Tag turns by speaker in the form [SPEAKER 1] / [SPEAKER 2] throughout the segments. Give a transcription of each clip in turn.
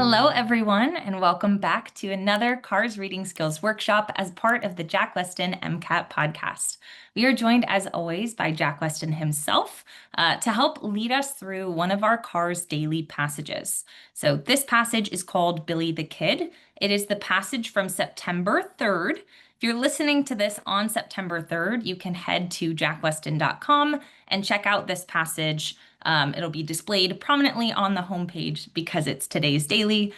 [SPEAKER 1] Hello, everyone, and welcome back to another Cars Reading Skills workshop as part of the Jack Westin MCAT podcast. We are joined, as always, by Jack Westin himself to help lead us through one of our Cars daily passages. So, this passage is called Billy the Kid. It is the passage from September 3rd. If you're listening to this on September 3rd, you can head to jackwestin.com and check out this passage. It'll be displayed prominently on the homepage because it's today's daily.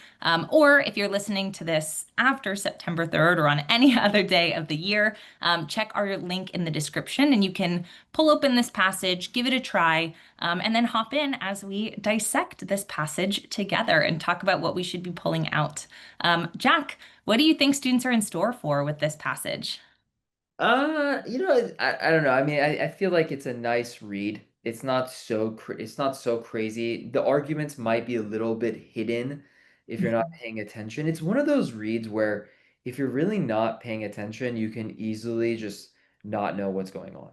[SPEAKER 1] Or if you're listening to this after September 3rd or on any other day of the year, check our link in the description and you can pull open this passage, give it a try, and then hop in as we dissect this passage together and talk about what we should be pulling out. Jack, what do you think students are in store for with this passage?
[SPEAKER 2] I don't know. I mean, I feel like it's a nice read. It's not so crazy. The arguments might be a little bit hidden if you're not paying attention. It's one of those reads where if you're really not paying attention, you can easily just not know what's going on,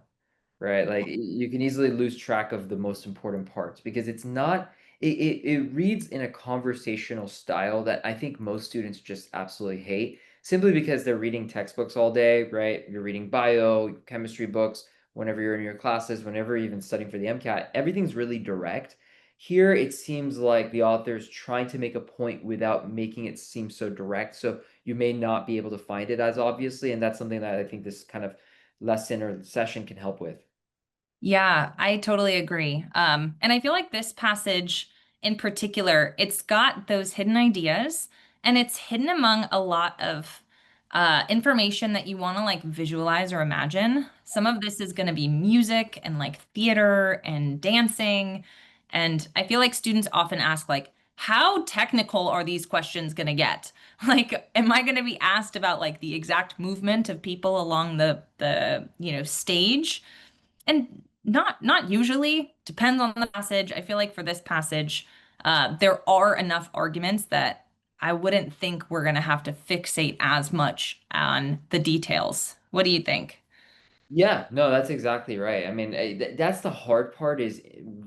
[SPEAKER 2] right? Like you can easily lose track of the most important parts because it's not it reads in a conversational style that I think most students just absolutely hate simply because they're reading textbooks all day, right? You're reading bio, chemistry books whenever you're in your classes, whenever you're even studying for the MCAT, everything's really direct. Here, it seems like the author's trying to make a point without making it seem so direct. So you may not be able to find it as obviously. And that's something that I think this kind of lesson or session can help with.
[SPEAKER 1] Yeah, I totally agree. And I feel like this passage in particular, it's got those hidden ideas and it's hidden among a lot of information that you want to like visualize or imagine. Some of this is going to be music and like theater and dancing. And I feel like students often ask like, how technical are these questions going to get? Like, am I going to be asked about like the exact movement of people along the stage? And not usually, depends on the passage. I feel like for this passage, there are enough arguments that I wouldn't think we're going to have to fixate as much on the details. What do you think?
[SPEAKER 2] Yeah, no, that's exactly right. I mean, that's the hard part is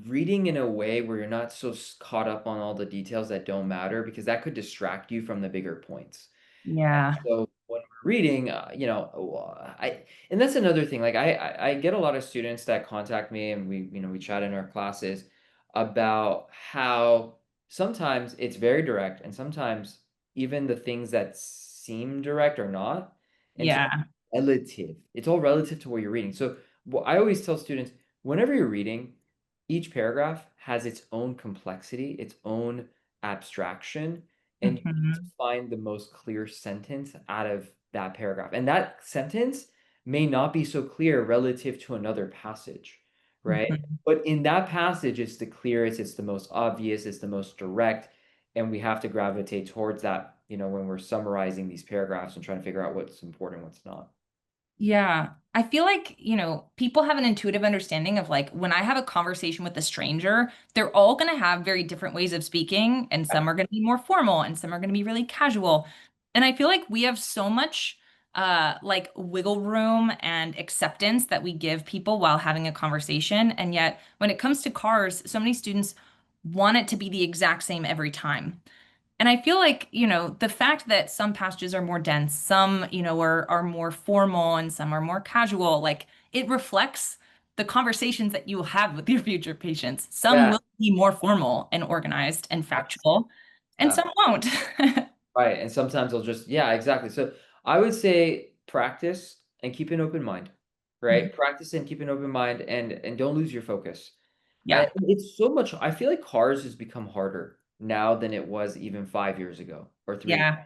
[SPEAKER 2] reading in a way where you're not so caught up on all the details that don't matter because that could distract you from the bigger points.
[SPEAKER 1] Yeah.
[SPEAKER 2] So when we're reading, and that's another thing. Like I get a lot of students that contact me and we chat in our classes about how sometimes it's very direct and sometimes even the things that seem direct are not. And so
[SPEAKER 1] Yeah.
[SPEAKER 2] relative. It's all relative to what you're reading. So what I always tell students, whenever you're reading, each paragraph has its own complexity, its own abstraction, and you need to
[SPEAKER 1] Mhm.
[SPEAKER 2] find the most clear sentence out of that paragraph. And that sentence may not be so clear relative to another passage, right?
[SPEAKER 1] Mhm.
[SPEAKER 2] But in that passage, it's the clearest, it's the most obvious, it's the most direct, and we have to gravitate towards that, when we're summarizing these paragraphs and trying to figure out what's important, what's not.
[SPEAKER 1] Yeah. I feel like, people have an intuitive understanding of like when I have a conversation with a stranger, they're all going to have very different ways of speaking, and some are going to be more formal and some are going to be really casual. And I feel like we have so much like wiggle room and acceptance that we give people while having a conversation. And yet when it comes to cars, so many students want it to be the exact same every time. And I feel like, the fact that some passages are more dense, some, are more formal and some are more casual, like it reflects the conversations that you will have with your future patients. Some
[SPEAKER 2] Yeah,
[SPEAKER 1] will be more formal and organized and
[SPEAKER 2] that's
[SPEAKER 1] factual, and
[SPEAKER 2] yeah.
[SPEAKER 1] some won't.
[SPEAKER 2] Right. And sometimes they'll just, yeah, exactly. So I would say practice and keep an open mind, right? Practice and keep an open mind and don't lose your focus.
[SPEAKER 1] Yeah.
[SPEAKER 2] It's so much, I feel like cars has become harder now than it was even 5 years ago or three,
[SPEAKER 1] Yeah.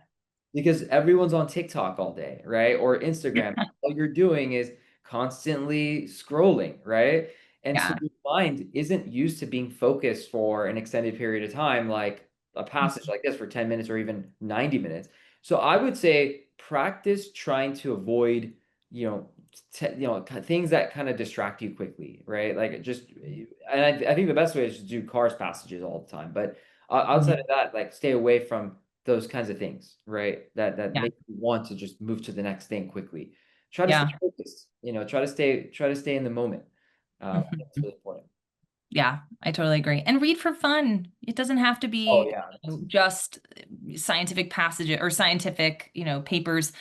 [SPEAKER 2] because everyone's on TikTok all day, right? Or Instagram. All you're doing is constantly scrolling, right? And so
[SPEAKER 1] Yeah.
[SPEAKER 2] your mind isn't used to being focused for an extended period of time, like a passage like this for 10 minutes or even 90 minutes. So I would say practice trying to avoid, things that kind of distract you quickly, right? Like just, and I think the best way is to do cars passages all the time. But outside of
[SPEAKER 1] Mhm.
[SPEAKER 2] that, like stay away from those kinds of things, right? That
[SPEAKER 1] Yeah.
[SPEAKER 2] make you want to just move to the next thing quickly. Try to stay
[SPEAKER 1] Yeah.
[SPEAKER 2] focused, try to stay in the moment. That's
[SPEAKER 1] Mhm.
[SPEAKER 2] really important.
[SPEAKER 1] Yeah, I totally agree. And read for fun. It doesn't have to
[SPEAKER 2] Oh
[SPEAKER 1] be
[SPEAKER 2] yeah.
[SPEAKER 1] just scientific passages or scientific, papers.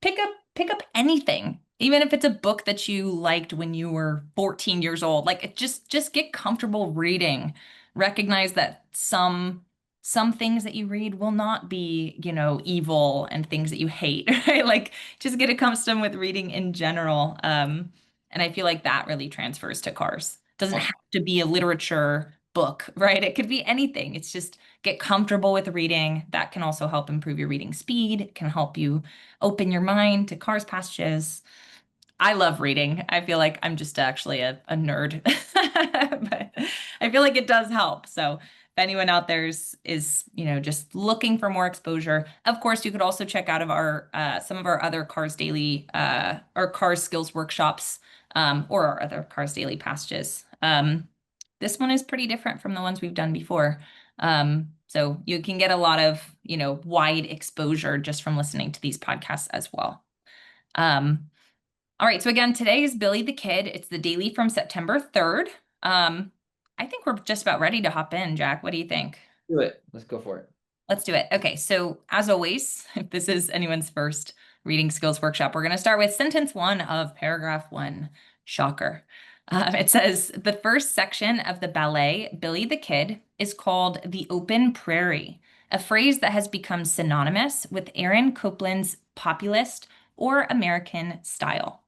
[SPEAKER 1] Pick up anything, even if it's a book that you liked when you were 14 years old. Like just get comfortable reading. Recognize that some things that you read will not be, evil and things that you hate, right? Like just get accustomed with reading in general. And I feel like that really transfers to cars. Doesn't have to be a literature book, right? It could be anything. It's just get comfortable with reading. That can also help improve your reading speed. It can help you open your mind to cars passages. I love reading. I feel like I'm just actually a nerd, but I feel like it does help. So if anyone out there is just looking for more exposure, of course, you could also check out of our some of our other Cars Daily or Cars Skills workshops or our other Cars Daily passages. This one is pretty different from the ones we've done before. So you can get a lot of, wide exposure just from listening to these podcasts as well. Um, all right, so again, today is Billy the Kid. It's the daily from September 3rd. Um, I think we're just about ready to hop in, Jack. What do you think?
[SPEAKER 2] Do it. Let's go for it.
[SPEAKER 1] Let's do it. Okay, so as always, if this is anyone's first reading skills workshop, we're going to start with sentence one of paragraph one. Shocker. It says the first section of the ballet, Billy the Kid, is called The Open Prairie, a phrase that has become synonymous with Aaron Copland's populist or American style.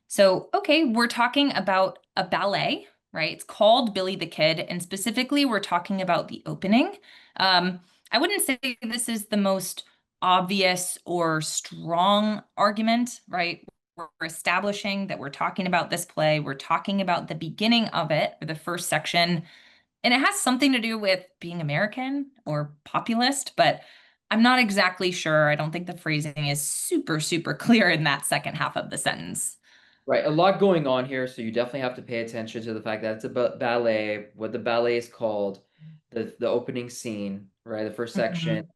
[SPEAKER 1] So, okay, we're talking about a ballet, right? It's called Billy the Kid, and specifically, we're talking about the opening. I wouldn't say this is the most obvious or strong argument, right? We're establishing that we're talking about this play, we're talking about the beginning of it, or the first section, and it has something to do with being American or populist, but I'm not exactly sure. I don't think the phrasing is super, super clear in that second half of the sentence.
[SPEAKER 2] Right, a lot going on here, so you definitely have to pay attention to the fact that it's about ballet, what the ballet is called, the opening scene, right? The first section.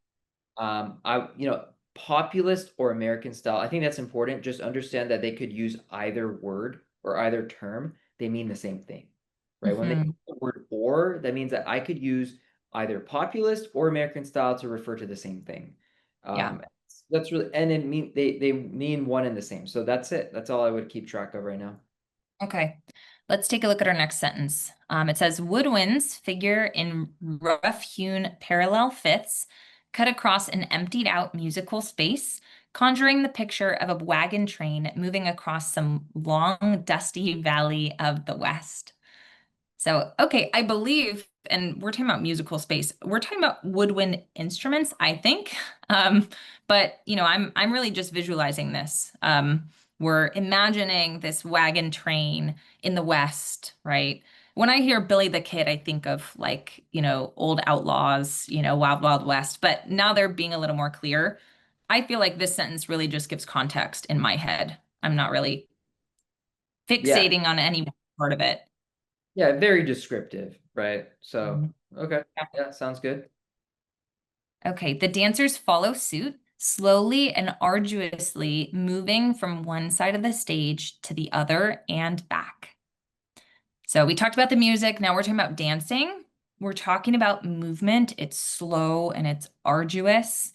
[SPEAKER 1] Mhm.
[SPEAKER 2] Populist or American style. I think that's important. Just understand that they could use either word or either term. They mean the same thing, right? When they use
[SPEAKER 1] Mhm.
[SPEAKER 2] the word or, that means that I could use either populist or American style to refer to the same thing.
[SPEAKER 1] Yeah.
[SPEAKER 2] Um, that's really, and it mean they mean one and the same. So that's it. That's all I would keep track of right now.
[SPEAKER 1] Okay. Let's take a look at our next sentence. It says woodwinds figure in rough-hewn parallel fifths cut across an emptied out musical space, conjuring the picture of a wagon train moving across some long, dusty valley of the West. So, okay, I believe, and we're talking about musical space. We're talking about woodwind instruments, I think. Um, but I'm really just visualizing this. We're imagining this wagon train in the West, right? When I hear Billy the Kid, I think of like, old outlaws, Wild Wild West. But now they're being a little more clear. I feel like this sentence really just gives context in my head. I'm not really
[SPEAKER 2] Yeah,
[SPEAKER 1] fixating on any part of it.
[SPEAKER 2] yeah, very descriptive, right? So,
[SPEAKER 1] Mhm.
[SPEAKER 2] okay, yeah, sounds good.
[SPEAKER 1] Okay, the dancers follow suit, slowly and arduously moving from one side of the stage to the other and back. So we talked about the music, now we're talking about dancing. We're talking about movement. It's slow and it's arduous.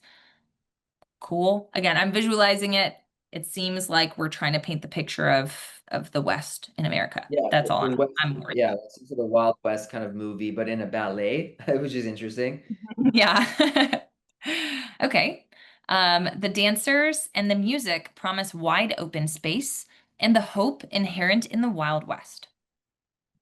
[SPEAKER 1] Cool. Again, I'm visualizing it. It seems like we're trying to paint the picture of the West in America.
[SPEAKER 2] Yeah,
[SPEAKER 1] That's all
[SPEAKER 2] the
[SPEAKER 1] I'm
[SPEAKER 2] Westin,
[SPEAKER 1] worried.
[SPEAKER 2] yeah, it's sort of a Wild West kind of movie, but in a ballet, which is interesting.
[SPEAKER 1] Yeah. Okay. The dancers and the music promise wide open space and the hope inherent in the Wild West.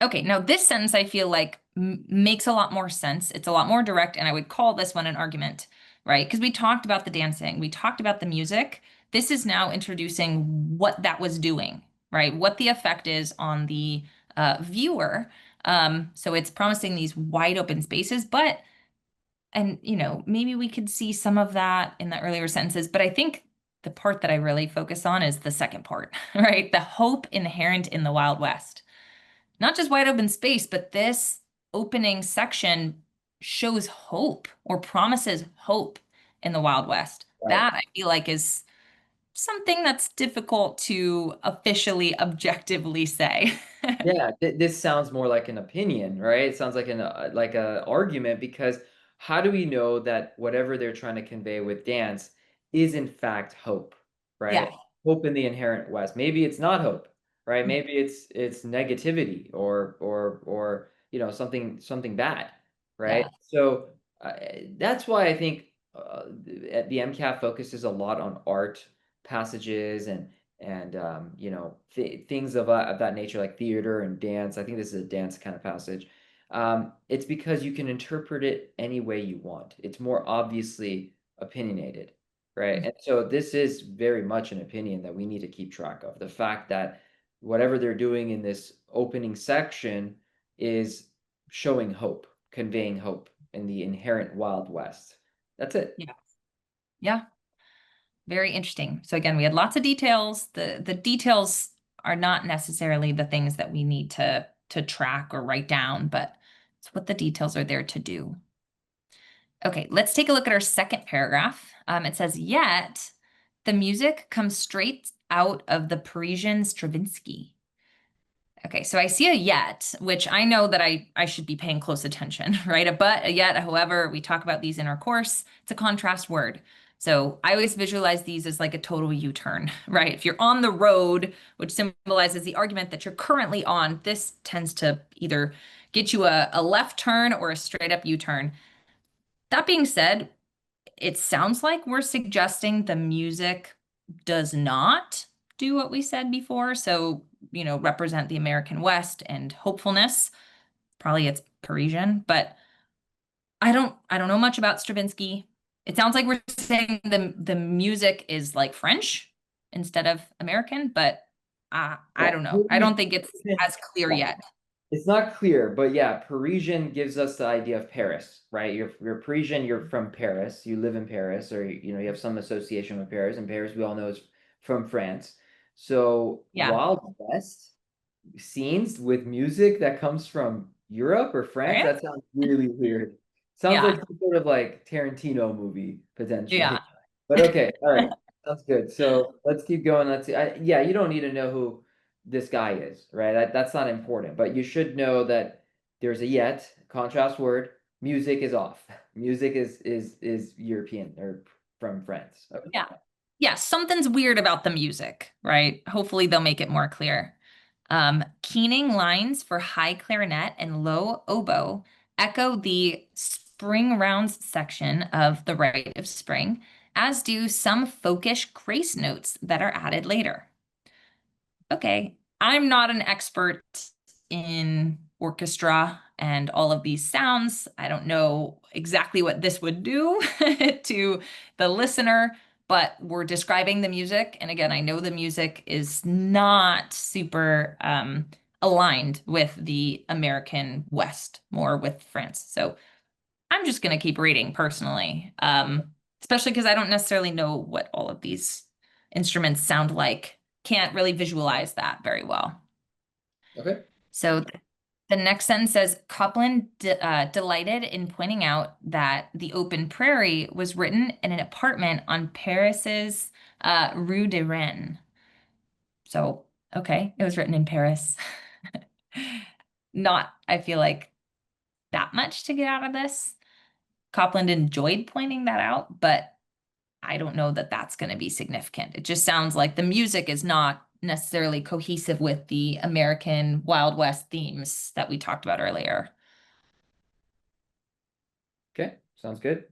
[SPEAKER 1] Okay, now this sentence I feel like makes a lot more sense. It's a lot more direct, and I would call this one an argument, right? Because we talked about the dancing, we talked about the music. This is now introducing what that was doing, right? What the effect is on the viewer. So it's promising these wide open spaces, but and, maybe we could see some of that in the earlier sentences, but I think the part that I really focus on is the second part, right? The hope inherent in the Wild West. Not just wide open space, but this opening section shows hope or promises hope in the Wild West.
[SPEAKER 2] Right.
[SPEAKER 1] That I feel like is something that's difficult to officially, objectively say.
[SPEAKER 2] Yeah, this sounds more like an opinion, right? It sounds like an like a argument because how do we know that whatever they're trying to convey with dance is in fact hope,
[SPEAKER 1] Yeah.
[SPEAKER 2] right? Hope in the inherent West. Maybe it's not hope, right? Maybe it's negativity or something bad, right?
[SPEAKER 1] Yeah.
[SPEAKER 2] So that's why I think the MCAT focuses a lot on art passages and things of that nature like theater and dance. I think this is a dance kind of passage. It's because you can interpret it any way you want. It's more obviously opinionated, right? And so this is very much an opinion that we need to keep track of. The fact that whatever they're doing in this opening section is showing hope, conveying hope in the inherent Wild West. That's it.
[SPEAKER 1] Yeah. Yeah. Very interesting. So again, we had lots of details. The details are not necessarily the things that we need to track or write down, but it's what the details are there to do. Okay, let's take a look at our second paragraph. It says, yet the music comes straight out of the Parisian Stravinsky. Okay, so I see a yet, which I know that I should be paying close attention, right? A but, a yet, however, we talk about these in our course. It's a contrast word. So I always visualize these as like a total U-turn, right? If you're on the road, which symbolizes the argument that you're currently on, this tends to either get you a left turn or a straight up U-turn. That being said, it sounds like we're suggesting the music does not do what we said before. So, represent the American West and hopefulness. Probably it's Parisian, but I don't know much about Stravinsky. It sounds like we're saying the music is like French instead of American, but I
[SPEAKER 2] Yeah.
[SPEAKER 1] don't know. I don't think it's as clear
[SPEAKER 2] Yeah.
[SPEAKER 1] yet.
[SPEAKER 2] It's not clear, but yeah, Parisian gives us the idea of Paris, right? You're Parisian, you're from Paris, you live in Paris, or you have some association with Paris, and Paris we all know is from France. So
[SPEAKER 1] Yeah.
[SPEAKER 2] Wild West scenes with music that comes from Europe or France,
[SPEAKER 1] France?
[SPEAKER 2] that sounds really weird. Sounds like
[SPEAKER 1] Yeah.
[SPEAKER 2] some sort of like Tarantino movie
[SPEAKER 1] Yeah.
[SPEAKER 2] potentially. But okay, all right. Sounds good. So let's keep going. Let's see. Yeah, you don't need to know who this guy is, right? That's not important, but you should know that there's a yet contrast word. Music is off. Music is European or from France. Okay.
[SPEAKER 1] Yeah. Yeah, something's weird about the music, right? Hopefully they'll make it more clear. Keening lines for high clarinet and low oboe echo the spring rounds section of The Rite of Spring, as do some folkish grace notes that are added later. Okay, I'm not an expert in orchestra and all of these sounds. I don't know exactly what this would do to the listener, but we're describing the music. And again, I know the music is not super aligned with the American West, more with France. So I'm just going to keep reading personally, especially because I don't necessarily know what all of these instruments sound like. Can't really visualize that very well.
[SPEAKER 2] Okay.
[SPEAKER 1] So the next sentence says Copland delighted in pointing out that The Open Prairie was written in an apartment on Paris's Rue de Rennes. So, okay, it was written in Paris. Not, I feel like, that much to get out of this. Copland enjoyed pointing that out, but I don't know that that's going to be significant. It just sounds like the music is not necessarily cohesive with the American Wild West themes that we talked about earlier.
[SPEAKER 2] Okay. Sounds good.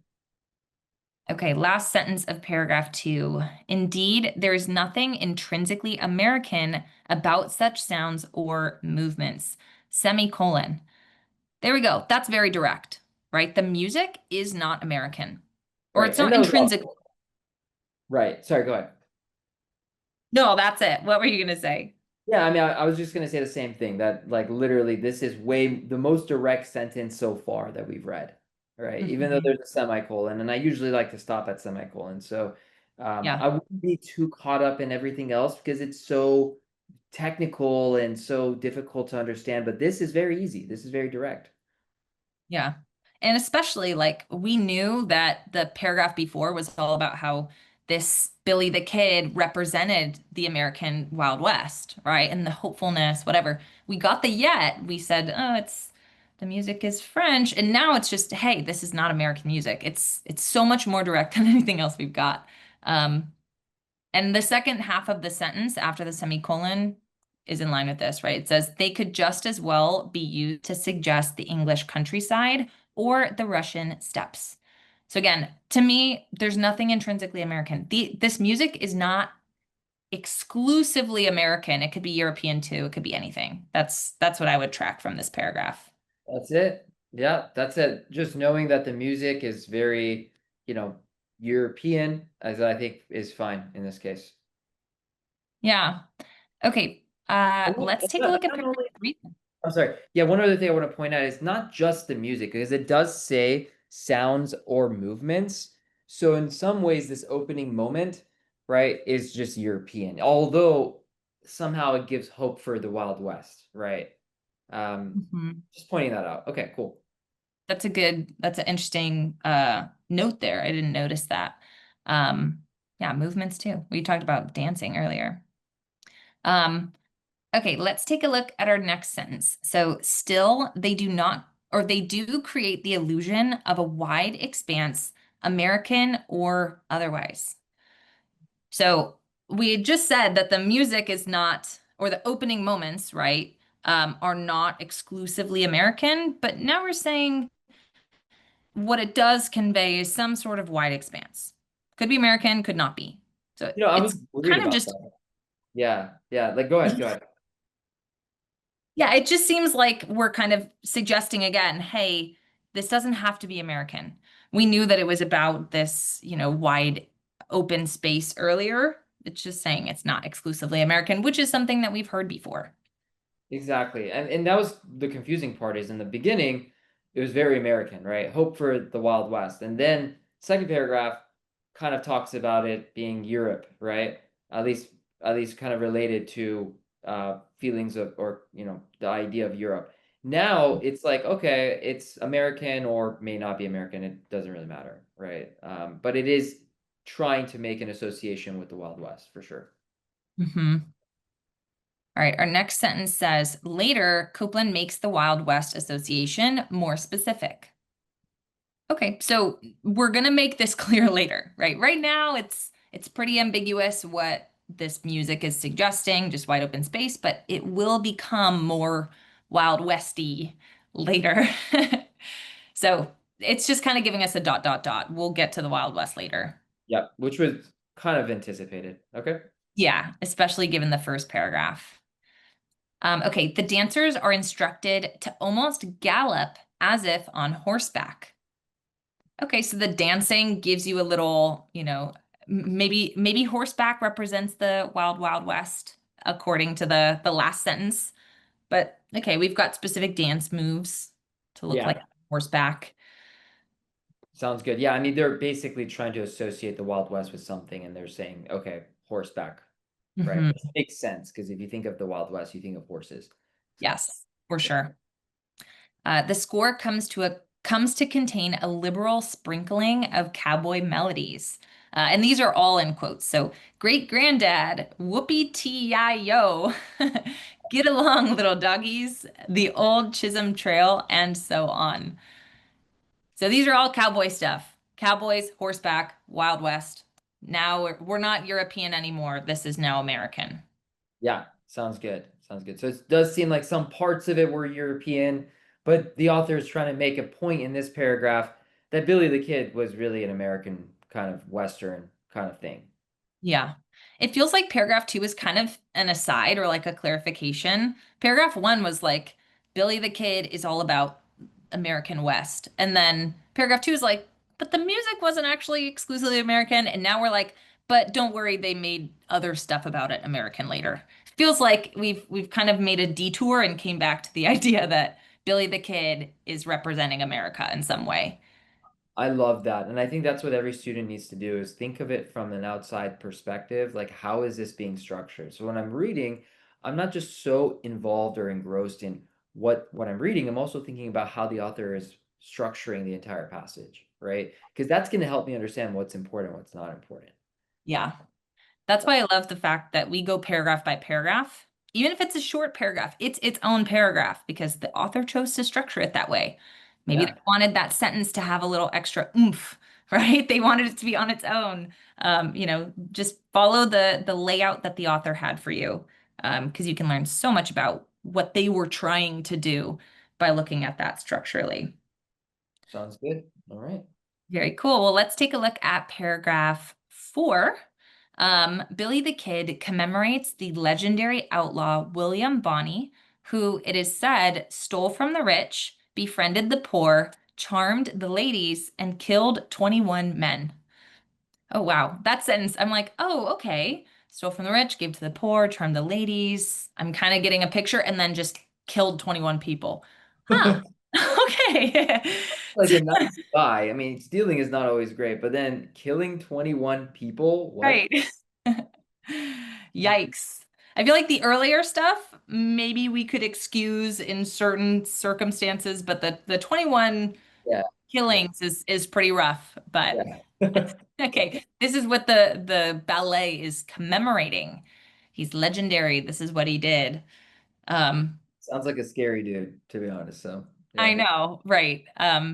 [SPEAKER 1] Okay, last sentence of paragraph 2. Indeed, there is nothing intrinsically American about such sounds or movements. Semicolon. There we go. That's very direct, right? The music is not American, or
[SPEAKER 2] Right.
[SPEAKER 1] it's
[SPEAKER 2] And
[SPEAKER 1] not
[SPEAKER 2] that was
[SPEAKER 1] intrinsic.
[SPEAKER 2] all right. Sorry, go ahead.
[SPEAKER 1] No, that's it. What were you going to say?
[SPEAKER 2] Yeah, I mean, I was just gonna say the same thing that like literally this is way the most direct sentence so far that we've read, right? Even though
[SPEAKER 1] Mhm.
[SPEAKER 2] there's a semicolon, and I usually like to stop at semicolon, so
[SPEAKER 1] Yeah.
[SPEAKER 2] I wouldn't be too caught up in everything else because it's so technical and so difficult to understand. But this is very easy. This is very direct.
[SPEAKER 1] Yeah. And especially like we knew that the paragraph before was all about how this Billy the Kid represented the American Wild West, right? And the hopefulness, whatever. We got the yet, we said, oh, it's the music is French. And now it's just, hey, this is not American music. It's so much more direct than anything else we've got. Um, and the second half of the sentence after the semicolon is in line with this, right? It says they could just as well be used to suggest the English countryside or the Russian steppes. So again, to me, there's nothing intrinsically American. This music is not exclusively American. It could be European too. It could be anything. That's what I would track from this paragraph.
[SPEAKER 2] That's it. Yeah, that's it. Just knowing that the music is very, you know, European, as I think is fine in this case.
[SPEAKER 1] Yeah. Okay.
[SPEAKER 2] And
[SPEAKER 1] Let's take a
[SPEAKER 2] not,
[SPEAKER 1] look at
[SPEAKER 2] not
[SPEAKER 1] paragraph
[SPEAKER 2] only,
[SPEAKER 1] 3.
[SPEAKER 2] I'm sorry. Yeah, one other thing I want to point out is not just the music, because it does say sounds or movements. So in some ways, this opening moment, right, is just European, although somehow it gives hope for the Wild West, right?
[SPEAKER 1] Mhm.
[SPEAKER 2] Just pointing that out. Okay, cool.
[SPEAKER 1] That's an interesting note there. I didn't notice that. Yeah, movements too. We talked about dancing earlier. Um, okay, let's take a look at our next sentence. So still, they do not, or they do create the illusion of a wide expanse, American or otherwise. So we had just said that the music is not, or the opening moments, right, are not exclusively American, but now we're saying what it does convey is some sort of wide expanse. Could be American, could not be. So
[SPEAKER 2] I was
[SPEAKER 1] it's
[SPEAKER 2] worried
[SPEAKER 1] kind of
[SPEAKER 2] about
[SPEAKER 1] just,
[SPEAKER 2] that. Yeah, yeah. Like, go ahead, go ahead.
[SPEAKER 1] yeah, it just seems like we're kind of suggesting again, hey, this doesn't have to be American. We knew that it was about this, wide open space earlier. It's just saying it's not exclusively American, which is something that we've heard before.
[SPEAKER 2] Exactly. And that was the confusing part is in the beginning, it was very American, right? Hope for the Wild West. And then second paragraph kind of talks about it being Europe, right? At least at least kind of related to feelings of or the idea of Europe. Now it's like, okay, it's American or may not be American. It doesn't really matter, right? But it is trying to make an association with the Wild West for sure.
[SPEAKER 1] Hmm. All right, our next sentence says, later, Copeland makes the Wild West Association more specific. Okay, so we're gonna make this clear later, right? Right now, it's pretty ambiguous what this music is suggesting, just wide open space, but it will become more Wild Westy later. So it's just kind of giving us a dot, dot, dot. We'll get to the Wild West later.
[SPEAKER 2] Yep, which was kind of anticipated. Okay.
[SPEAKER 1] Yeah, especially given the first paragraph. Okay, the dancers are instructed to almost gallop as if on horseback. Okay, so the dancing gives you a little, maybe horseback represents the wild, wild west, according to the last sentence. But okay, we've got specific dance moves to look like
[SPEAKER 2] Yeah,
[SPEAKER 1] horseback.
[SPEAKER 2] sounds good. Yeah, I mean, they're basically trying to associate the Wild West with something, and they're saying, okay, horseback, right?
[SPEAKER 1] Hmm.
[SPEAKER 2] Which makes sense because if you think of the Wild West, you think of horses. So,
[SPEAKER 1] Yes, for
[SPEAKER 2] yeah.
[SPEAKER 1] sure. The score comes to contain a liberal sprinkling of cowboy melodies. And these are all in quotes. So, great granddad, whoopee tee yo, get along, little doggies, the old Chisholm Trail, and so on. So, these are all cowboy stuff. Cowboys, horseback, Wild West. Now we're not European anymore. This is now American.
[SPEAKER 2] Yeah, sounds good. Sounds good. So it does seem like some parts of it were European, but the author is trying to make a point in this paragraph that Billy the Kid was really an American kind of Western kind of thing.
[SPEAKER 1] Yeah. It feels like paragraph 2 is kind of an aside or like a clarification. Paragraph 1 was like, Billy the Kid is all about American West. And then paragraph 2 is like, but the music wasn't actually exclusively American. And now we're like, but don't worry, they made other stuff about it American later. Feels like we've kind of made a detour and came back to the idea that Billy the Kid is representing America in some way.
[SPEAKER 2] I love that. And I think that's what every student needs to do is think of it from an outside perspective. Like, how is this being structured? So when I'm reading, I'm not just so involved or engrossed in what I'm reading. I'm also thinking about how the author is structuring the entire passage, right? Because that's going to help me understand what's important, what's not important.
[SPEAKER 1] Yeah. That's why I love the fact that we go paragraph by paragraph. Even if it's a short paragraph, it's its own paragraph because the author chose to structure it that way. Maybe they
[SPEAKER 2] Yeah,
[SPEAKER 1] wanted that sentence to have a little extra oomph, right? They wanted it to be on its own. Just follow the layout that the author had for you, because you can learn so much about what they were trying to do by looking at that structurally.
[SPEAKER 2] sounds good. All right.
[SPEAKER 1] Very cool. Well, let's take a look at paragraph 4. Billy the Kid commemorates the legendary outlaw William Bonney, who it is said stole from the rich, befriended the poor, charmed the ladies, and killed 21 men. Oh, wow. That sentence, I'm like, oh, okay. Stole from the rich, gave to the poor, charmed the ladies. I'm kind of getting a picture, and then just killed 21 people. Huh. Okay.
[SPEAKER 2] Like a nice guy. I mean, stealing is not always great, but then killing 21 people, what?
[SPEAKER 1] Right. Yikes. I feel like the earlier stuff, maybe we could excuse in certain circumstances, but the 21
[SPEAKER 2] Yeah, yeah,
[SPEAKER 1] killings is pretty rough. But
[SPEAKER 2] yeah.
[SPEAKER 1] okay, this is what the ballet is commemorating. He's legendary. This is what he did. Um,
[SPEAKER 2] Sounds like a scary dude, to be honest. So,
[SPEAKER 1] I
[SPEAKER 2] yeah.
[SPEAKER 1] know, right.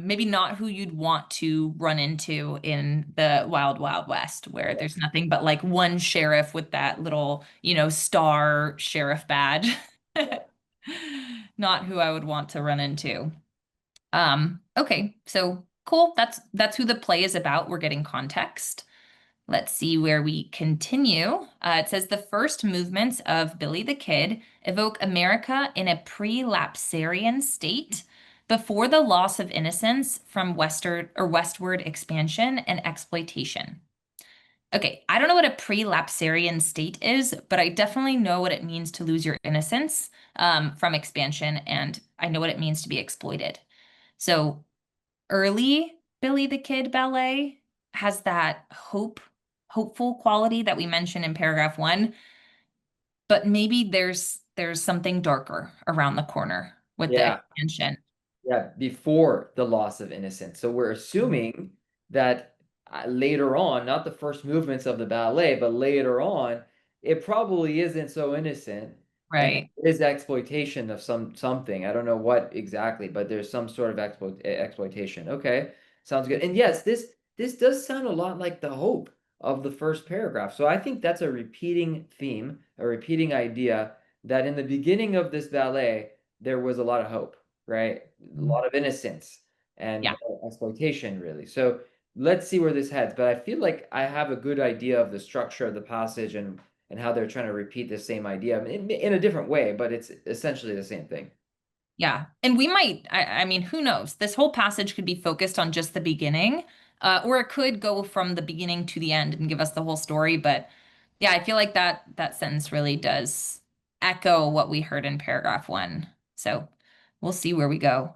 [SPEAKER 1] Maybe not who you'd want to run into in the Wild Wild West, where there's nothing but like one sheriff with that little, star sheriff badge. Not who I would want to run into. Okay, so cool. That's who the play is about. We're getting context. Let's see where we continue. It says the first movements of Billy the Kid evoke America in a pre-lapsarian state before the loss of innocence from westward expansion and exploitation. Okay, I don't know what a pre-lapsarian state is, but I definitely know what it means to lose your innocence from expansion, and I know what it means to be exploited. So early Billy the Kid ballet has that hopeful quality that we mentioned in paragraph 1, but maybe there's something darker around the corner with the
[SPEAKER 2] Yeah.
[SPEAKER 1] expansion.
[SPEAKER 2] Yeah, before the loss of innocence. So we're assuming that later on, not the first movements of the ballet, but later on, it probably isn't so innocent, and
[SPEAKER 1] Right.
[SPEAKER 2] there is exploitation of something. I don't know what exactly, but there's some sort of exploitation. Okay, sounds good. And yes, this does sound a lot like the hope of the first paragraph. So I think that's a repeating theme, a repeating idea that in the beginning of this ballet, there was a lot of hope, right? A lot of innocence
[SPEAKER 1] Yeah.
[SPEAKER 2] and exploitation, really. So let's see where this heads. But I feel like I have a good idea of the structure of the passage and how they're trying to repeat the same idea in a different way, but it's essentially the same thing.
[SPEAKER 1] Yeah. And we might, I mean, who knows? This whole passage could be focused on just the beginning, or it could go from the beginning to the end and give us the whole story. But yeah, I feel like that sentence really does echo what we heard in paragraph 1. So we'll see where we go.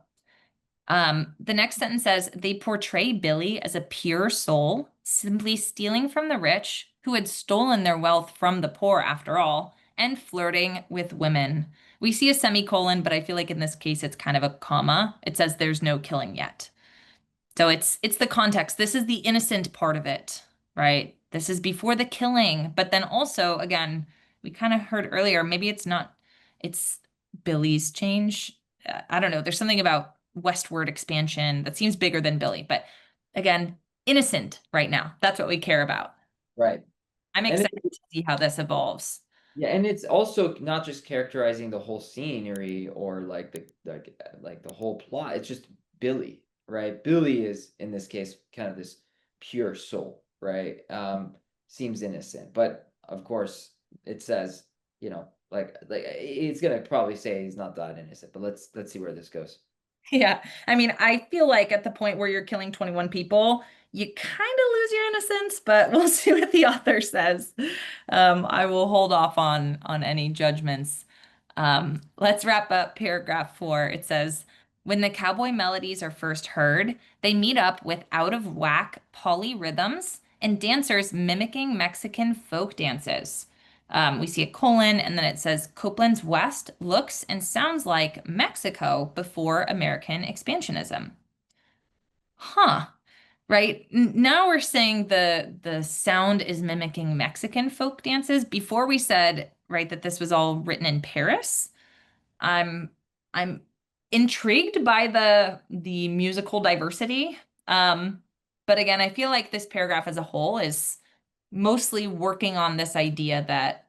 [SPEAKER 1] The next sentence says they portray Billy as a pure soul, simply stealing from the rich, who had stolen their wealth from the poor after all, and flirting with women. We see a semicolon, but I feel like in this case it's kind of a comma. It says there's no killing yet. So it's the context. This is the innocent part of it, right? This is before the killing, but then also again, we kind of heard earlier, maybe it's Billy's change. I don't know. There's something about westward expansion that seems bigger than Billy, but again, innocent right now. That's what we care about.
[SPEAKER 2] Right.
[SPEAKER 1] I'm
[SPEAKER 2] And
[SPEAKER 1] excited to see how this evolves.
[SPEAKER 2] yeah, and it's also not just characterizing the whole scenery or like the whole plot. It's just Billy, right? Billy is in this case kind of this pure soul, right? Seems innocent, but of course it says, like it's gonna probably say he's not that innocent. But let's see where this goes.
[SPEAKER 1] Yeah. I mean, I feel like at the point where you're killing 21 people, you kind of lose your innocence, but we'll see what the author says. I will hold off on any judgments. Let's wrap up paragraph 4. It says, when the cowboy melodies are first heard, they meet up with out of whack polyrhythms and dancers mimicking Mexican folk dances. We see a colon, and then it says Copeland's West looks and sounds like Mexico before American expansionism. Huh. right? Now we're saying the sound is mimicking Mexican folk dances. Before we said, right, that this was all written in Paris. I'm I'm intrigued by the musical diversity. Um, but again, I feel like this paragraph as a whole is mostly working on this idea that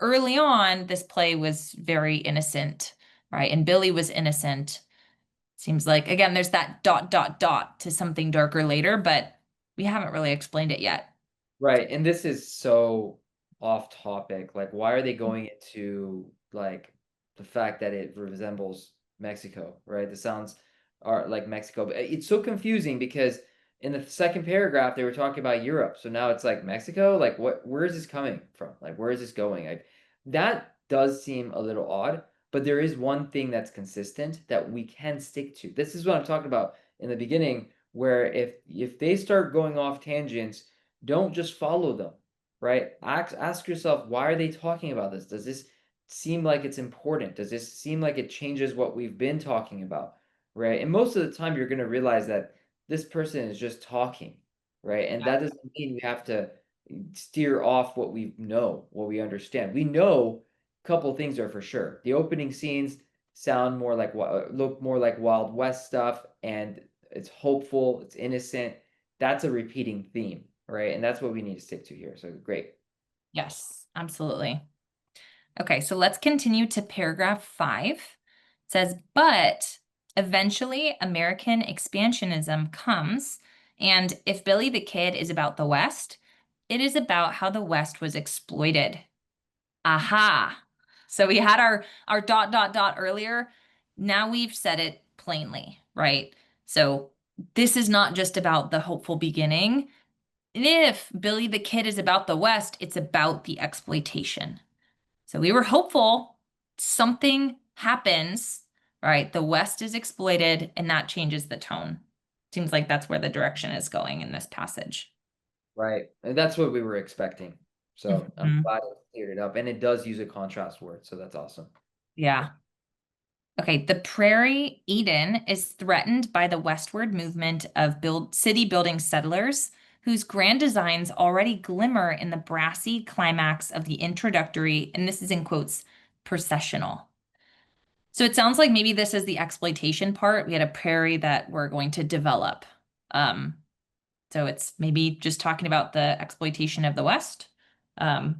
[SPEAKER 1] early on this play was very innocent, right? And Billy was innocent. Seems like again, there's that dot dot dot to something darker later, but we haven't really explained it yet.
[SPEAKER 2] Right, and this is so off topic. Like, why are they going into like the fact that it resembles Mexico, right? The sounds are like Mexico, but it's so confusing because in the second paragraph they were talking about Europe, so now it's like Mexico. Like, what? Where is this coming from? Like, where is this going? Like, that does seem a little odd, but there is one thing that's consistent that we can stick to. This is what I'm talking about in the beginning, where if they start going off tangents, don't just follow them, right? Ask yourself, why are they talking about this? Does this seem like it's important? Does this seem like it changes what we've been talking about, right? And most of the time, you're going to realize that this person is just talking, right? And that doesn't mean we have to steer off what we know, what we understand. We know a couple things are for sure. The opening scenes sound more like look more like Wild West stuff, and it's hopeful, it's innocent. That's a repeating theme, right? And that's what we need to stick to here. So great.
[SPEAKER 1] Yes, absolutely. Okay, so let's continue to paragraph 5. It says, but eventually American expansionism comes, and if Billy the Kid is about the West, it is about how the West was exploited. Aha. So we had our dot dot dot earlier. Now we've said it plainly, right? So this is not just about the hopeful beginning. If Billy the Kid is about the West, it's about the exploitation. So we were hopeful something happens, right? The West is exploited, and that changes the tone. Seems like that's where the direction is going in this passage.
[SPEAKER 2] Right. And that's what we were expecting. So I'm
[SPEAKER 1] Mhm.
[SPEAKER 2] glad it cleared it up. And it does use a contrast word. So that's awesome.
[SPEAKER 1] Yeah. Okay, the Prairie Eden is threatened by the westward movement of city building settlers whose grand designs already glimmer in the brassy climax of the introductory, and this is in quotes, processional. So it sounds like maybe this is the exploitation part. We had a prairie that we're going to develop. Um, so it's maybe just talking about the exploitation of the West,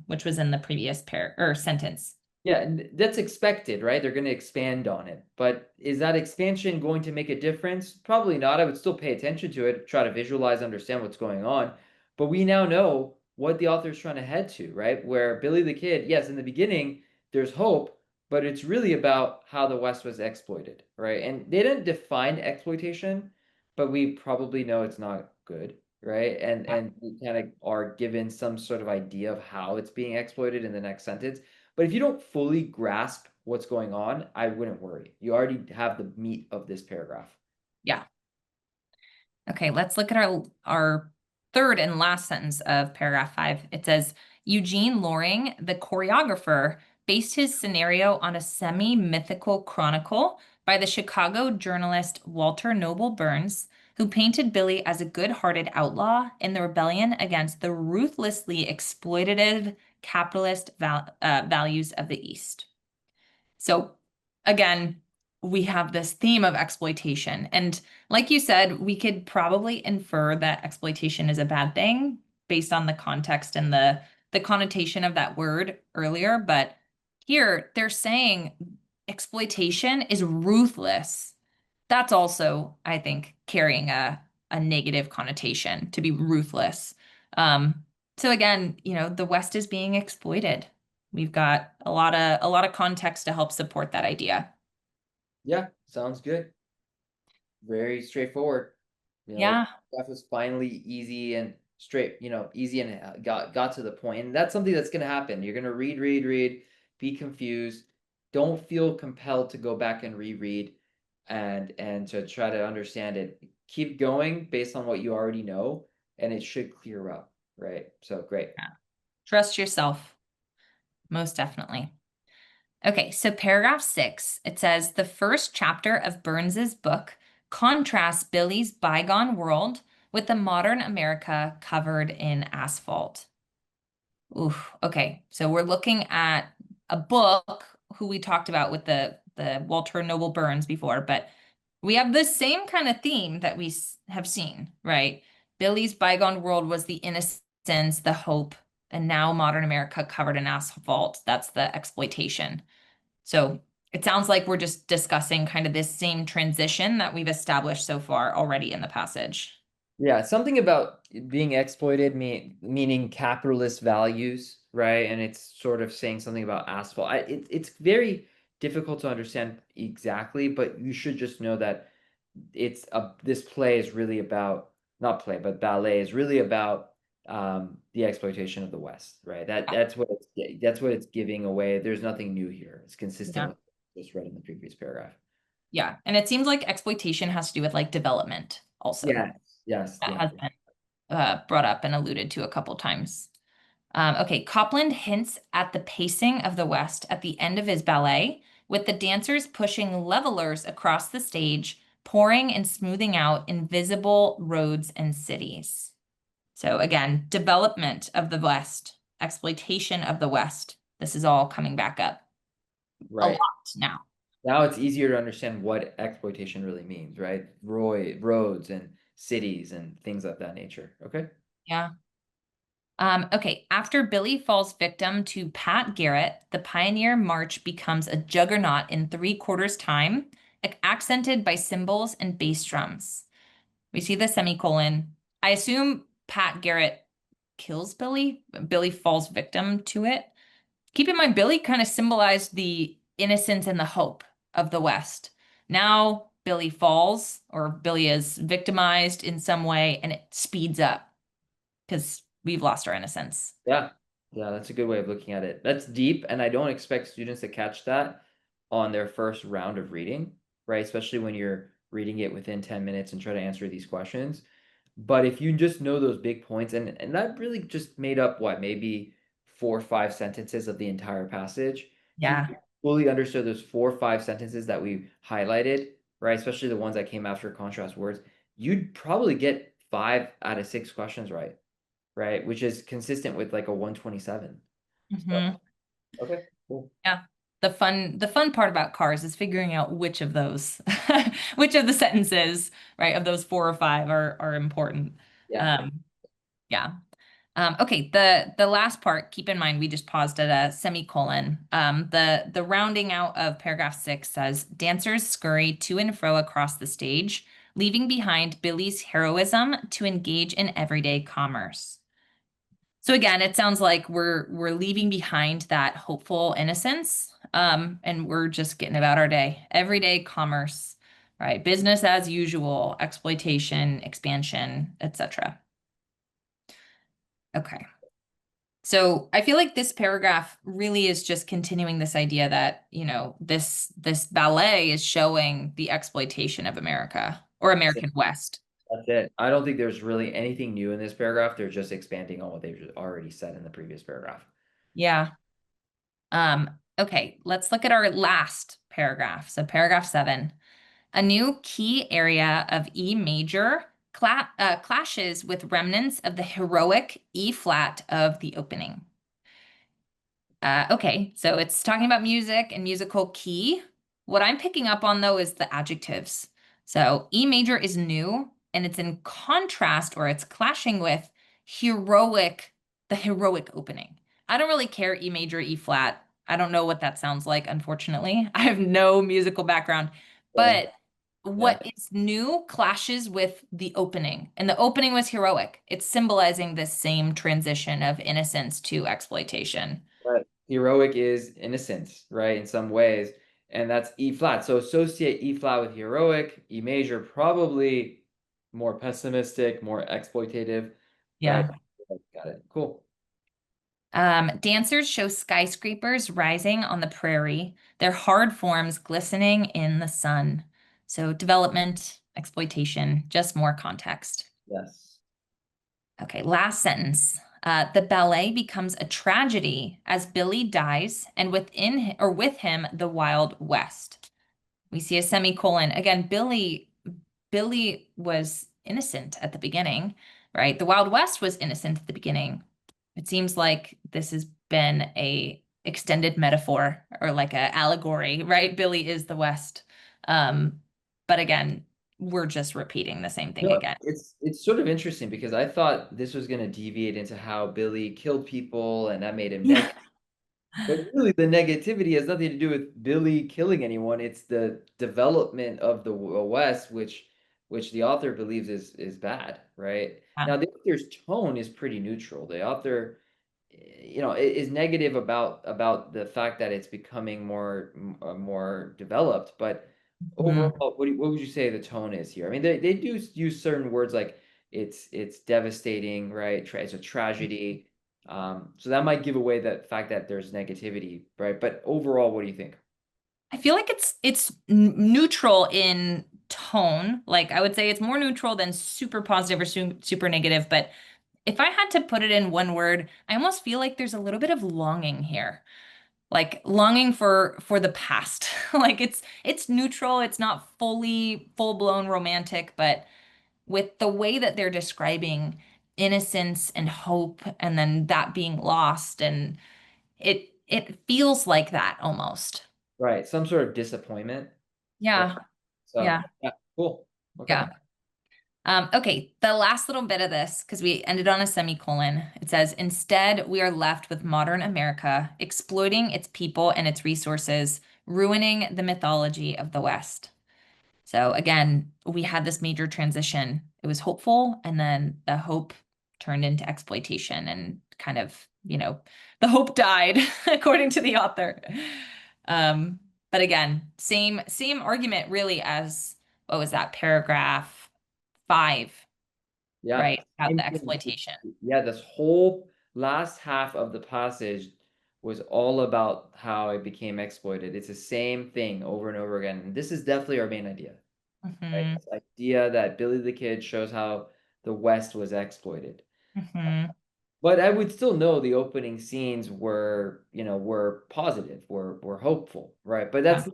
[SPEAKER 1] which was in the previous pair or sentence.
[SPEAKER 2] Yeah, and that's expected, right? They're going to expand on it. But is that expansion going to make a difference? Probably not. I would still pay attention to it, try to visualize, understand what's going on. But we now know what the author's trying to head to, right? Where Billy the Kid, yes, in the beginning, there's hope, but it's really about how the West was exploited, right? And they didn't define exploitation, but we probably know it's not good, right? And we kind of are given some sort of idea of how it's being exploited in the next sentence. But if you don't fully grasp what's going on, I wouldn't worry. You already have the meat of this paragraph.
[SPEAKER 1] Yeah. Okay, let's look at our third and last sentence of paragraph 5. It says, Eugene Loring, the choreographer, based his scenario on a semi-mythical chronicle by the Chicago journalist Walter Noble Burns, who painted Billy as a good-hearted outlaw in the rebellion against the ruthlessly exploitative capitalist values of the East. So again, we have this theme of exploitation. And like you said, we could probably infer that exploitation is a bad thing based on the context and the connotation of that word earlier. But here they're saying exploitation is ruthless. That's also, I think, carrying a negative connotation to be ruthless. Um, so again, the West is being exploited. We've got a lot of context to help support that idea.
[SPEAKER 2] Yeah, sounds good. Very straightforward.
[SPEAKER 1] Yeah,
[SPEAKER 2] That was finally easy and straight, easy and got to the point. And that's something that's going to happen. You're going to read, be confused. Don't feel compelled to go back and reread and to try to understand it. Keep going based on what you already know, and it should clear up, right? So great.
[SPEAKER 1] yeah. Trust yourself, most definitely. Okay, so paragraph 6, it says the first chapter of Burns's book contrasts Billy's bygone world with the modern America covered in asphalt. Oof. Okay, so we're looking at a book who we talked about with the Walter Noble Burns before, but we have the same kind of theme that we have seen, right? Billy's bygone world was the innocence, the hope, and now modern America covered in asphalt. That's the exploitation. So it sounds like we're just discussing kind of this same transition that we've established so far already in the passage.
[SPEAKER 2] Yeah, something about being exploited meaning capitalist values, right? And it's sort of saying something about asphalt. It's very difficult to understand exactly, but you should just know that this play is really about not play, but ballet is really about the exploitation of the West, right? That's what it's giving away. There's nothing new here. It's consistent
[SPEAKER 1] Yeah.
[SPEAKER 2] with what just read in the previous paragraph.
[SPEAKER 1] Yeah. And it seems like exploitation has to do with like development also.
[SPEAKER 2] Yes, yes,
[SPEAKER 1] That
[SPEAKER 2] yeah.
[SPEAKER 1] has been brought up and alluded to a couple times. Okay, Copland hints at the pacing of the West at the end of his ballet, with the dancers pushing levelers across the stage, pouring and smoothing out invisible roads and cities. So again, development of the West, exploitation of the West. This is all coming back up a lot
[SPEAKER 2] Right.
[SPEAKER 1] now.
[SPEAKER 2] Now it's easier to understand what exploitation really means, right? Roads and cities and things of that nature. Okay.
[SPEAKER 1] Yeah. Okay, after Billy falls victim to Pat Garrett, the Pioneer March becomes a juggernaut in 3/4 time, accented by cymbals and bass drums. We see the semicolon. I assume Pat Garrett kills Billy. Billy falls victim to it. Keep in mind, Billy kind of symbolized the innocence and the hope of the West. Now Billy falls, or Billy is victimized in some way, and it speeds up because we've lost our innocence.
[SPEAKER 2] Yeah. Yeah, that's a good way of looking at it. That's deep, and I don't expect students to catch that on their first round of reading, right? Especially when you're reading it within 10 minutes and try to answer these questions. But if you just know those big points, and that really just made up what, maybe 4 or 5 sentences of the entire passage. If you
[SPEAKER 1] Yeah.
[SPEAKER 2] fully understood those 4 or 5 sentences that we highlighted, right? Especially the ones that came after contrast words, you'd probably get 5 out of 6 questions right? Which is consistent with like a 127. So,
[SPEAKER 1] Hmm.
[SPEAKER 2] okay, cool.
[SPEAKER 1] Yeah. The fun part about cars is figuring out which of those, which of the sentences, right, of those 4 or 5 are important.
[SPEAKER 2] Yeah,
[SPEAKER 1] Um, yeah. Okay, the last part, keep in mind we just paused at a semicolon. The rounding out of paragraph 6 says dancers scurry to and fro across the stage, leaving behind Billy's heroism to engage in everyday commerce. So again, it sounds like we're leaving behind that hopeful innocence, and we're just getting about our day. Everyday commerce, right? Business as usual, exploitation, expansion, etc. Okay. So I feel like this paragraph really is just continuing this idea that, this ballet is showing the exploitation of America or
[SPEAKER 2] that's it.
[SPEAKER 1] American West.
[SPEAKER 2] That's it. I don't think there's really anything new in this paragraph. They're just expanding on what they've already said in the previous paragraph.
[SPEAKER 1] Yeah. Okay, let's look at our last paragraph. So paragraph 7. A new key area of E major clashes with remnants of the heroic E flat of the opening. Okay, so it's talking about music and musical key. What I'm picking up on though is the adjectives. So E major is new and it's in contrast or it's clashing with heroic, the heroic opening. I don't really care E major, E flat. I don't know what that sounds like, unfortunately. I have no musical background,
[SPEAKER 2] Same.
[SPEAKER 1] but
[SPEAKER 2] Yeah.
[SPEAKER 1] what is new clashes with the opening, and the opening was heroic. It's symbolizing this same transition of innocence to exploitation.
[SPEAKER 2] But heroic is innocence, right? In some ways. And that's E flat. So associate E flat with heroic, E major probably more pessimistic, more exploitative, right?
[SPEAKER 1] Yeah.
[SPEAKER 2] Got it. Cool.
[SPEAKER 1] Dancers show skyscrapers rising on the prairie, their hard forms glistening in the sun. So development, exploitation, just more context.
[SPEAKER 2] Yes.
[SPEAKER 1] Okay, last sentence. The ballet becomes a tragedy as Billy dies, and with him, the Wild West. We see a semicolon. Again, Billy Billy was innocent at the beginning, right? The Wild West was innocent at the beginning. It seems like this has been a extended metaphor or like a allegory, right? Billy is the West. Um, but again, we're just repeating the same thing
[SPEAKER 2] No,
[SPEAKER 1] again.
[SPEAKER 2] it's sort of interesting because I thought this was going to deviate into how Billy killed people and that made him
[SPEAKER 1] Yeah.
[SPEAKER 2] negative. But really, the negativity has nothing to do with Billy killing anyone. It's the development of the West, which the author believes is bad, right?
[SPEAKER 1] Yeah.
[SPEAKER 2] Now, the author's tone is pretty neutral. The author, is negative about the fact that it's becoming more developed. But
[SPEAKER 1] Mhm.
[SPEAKER 2] overall, what would you say the tone is here? I mean, they do use certain words like it's devastating, right? It's a tragedy. So that might give away the fact that there's negativity, right? But overall, what do you think?
[SPEAKER 1] I feel like neutral in tone. Like I would say it's more neutral than super positive or super negative. But if I had to put it in one word, I almost feel like there's a little bit of longing here. Like longing for the past. Like it's neutral, it's not fully full-blown romantic, but with the way that they're describing innocence and hope and then that being lost and it feels like that almost.
[SPEAKER 2] Right, some sort of disappointment, right?
[SPEAKER 1] Yeah.
[SPEAKER 2] So
[SPEAKER 1] Yeah.
[SPEAKER 2] yeah, cool. Okay.
[SPEAKER 1] Yeah. Okay, the last little bit of this, because we ended on a semicolon, it says, instead, we are left with modern America exploiting its people and its resources, ruining the mythology of the West. So again, we had this major transition. It was hopeful, and then the hope turned into exploitation and kind of, the hope died, according to the author. Um, but again, same argument really as what was that, paragraph 5,
[SPEAKER 2] Yeah.
[SPEAKER 1] right? About
[SPEAKER 2] Same
[SPEAKER 1] the
[SPEAKER 2] thing.
[SPEAKER 1] exploitation.
[SPEAKER 2] Yeah, this whole last half of the passage was all about how it became exploited. It's the same thing over and over again. And this is definitely our main idea, right?
[SPEAKER 1] Hmm.
[SPEAKER 2] This idea that Billy the Kid shows how the West was exploited.
[SPEAKER 1] Hmm.
[SPEAKER 2] But I would still know the opening scenes were positive, were hopeful, right? But
[SPEAKER 1] Yeah.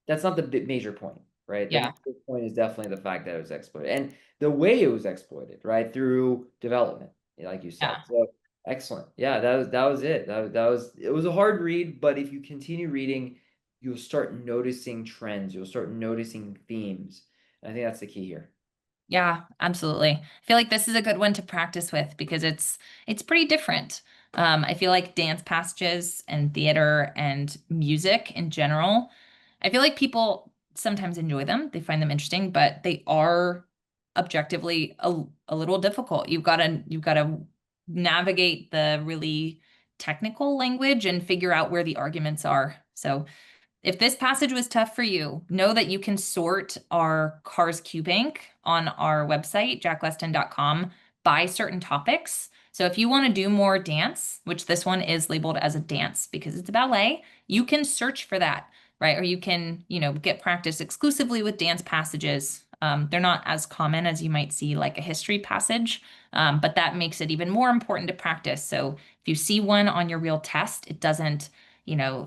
[SPEAKER 2] that's not the major point, right? The
[SPEAKER 1] Yeah.
[SPEAKER 2] major point is definitely the fact that it was exploited and the way it was exploited, right? Through development, like you said.
[SPEAKER 1] Yeah.
[SPEAKER 2] So excellent. Yeah, that was it. That was it was a hard read, but if you continue reading, you'll start noticing trends, you'll start noticing themes. And I think that's the key here.
[SPEAKER 1] Yeah, absolutely. I feel like this is a good one to practice with because it's pretty different. I feel like dance passages and theater and music in general, I feel like people sometimes enjoy them. They find them interesting, but they are objectively a little difficult. You've got to navigate the really technical language and figure out where the arguments are. So if this passage was tough for you, know that you can sort our Cars Q Bank on our website, jackweston.com, by certain topics. So if you want to do more dance, which this one is labeled as a dance because it's a ballet, you can search for that, right? Or you can, get practice exclusively with dance passages. They're not as common as you might see like a history passage, but that makes it even more important to practice. So if you see one on your real test, it doesn't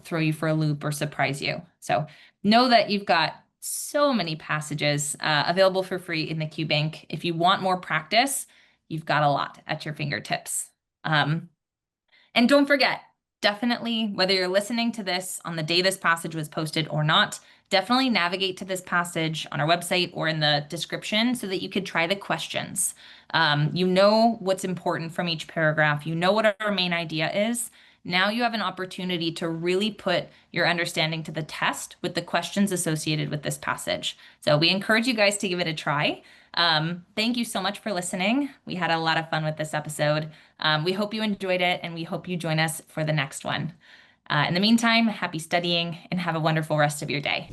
[SPEAKER 1] throw you for a loop or surprise you. So know that you've got so many passages available for free in the Q Bank. If you want more practice, you've got a lot at your fingertips. And don't forget, definitely, whether you're listening to this on the day this passage was posted or not, definitely navigate to this passage on our website or in the description so that you could try the questions. You know what's important from each paragraph. You know what our main idea is. Now you have an opportunity to really put your understanding to the test with the questions associated with this passage. So we encourage you guys to give it a try. Thank you so much for listening. We had a lot of fun with this episode. We hope you enjoyed it, and we hope you join us for the next one. In the meantime, happy studying and have a wonderful rest of your day.